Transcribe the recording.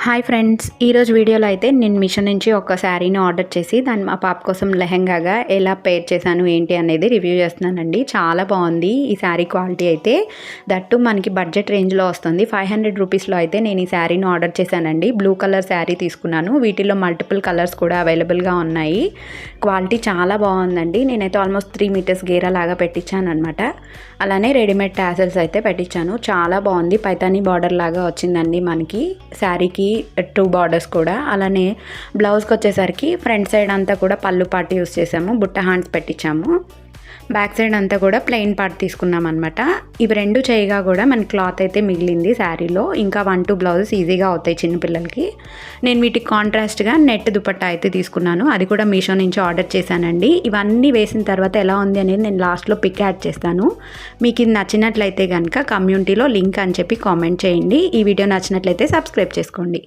Hi friends, ఈరోజు వీడియోలో అయితే నేను మీషో నుంచి ఒక శారీని ఆర్డర్ చేసి దాన్ని మా పాప కోసం లెహెంగాగా ఎలా పేర్ చేశాను ఏంటి అనేది రివ్యూ చేస్తున్నానండి. చాలా బాగుంది ఈ శారీ క్వాలిటీ అయితే. దట్టు మనకి బడ్జెట్ రేంజ్లో వస్తుంది. 500 రూపీస్లో అయితే నేను ఈ శారీని ఆర్డర్ చేశానండి. బ్లూ కలర్ శారీ తీసుకున్నాను. వీటిలో మల్టిపుల్ కలర్స్ కూడా అవైలబుల్గా ఉన్నాయి. క్వాలిటీ చాలా బాగుందండి. నేనైతే ఆల్మోస్ట్ 3 మీటర్స్ గేరా లాగా పెట్టించాను అనమాట. అలానే రెడీమేడ్ టాసల్స్ అయితే పెట్టించాను. చాలా బాగుంది. పైతానీ బార్డర్ లాగా వచ్చిందండి మనకి శారీకి 2 బార్డర్స్ కూడా. అలానే బ్లౌజ్కి వచ్చేసరికి ఫ్రంట్ సైడ్ అంతా కూడా పళ్ళు పార్ట్ యూస్ చేసాము. బుట్ట హ్యాండ్స్ పెట్టించాము. బ్యాక్ సైడ్ అంతా కూడా ప్లెయిన్ పార్ట్ తీసుకున్నాం అనమాట. ఇవి రెండు చేయగా కూడా మన క్లాత్ అయితే మిగిలింది శారీలో. ఇంకా 1-2 బ్లౌజెస్ ఈజీగా అవుతాయి చిన్నపిల్లలకి. నేను వీటికి కాంట్రాస్ట్గా నెట్ దుపట్టా అయితే తీసుకున్నాను. అది కూడా మీషో నుంచి ఆర్డర్ చేశానండి. ఇవన్నీ వేసిన తర్వాత ఎలా ఉంది అనేది నేను లాస్ట్లో పిక్ యాడ్ చేస్తాను. మీకు ఇది నచ్చినట్లయితే కనుక కమ్యూనిటీలో లింక్ అని చెప్పి కామెంట్ చేయండి. ఈ వీడియో నచ్చినట్లయితే సబ్స్క్రైబ్ చేసుకోండి.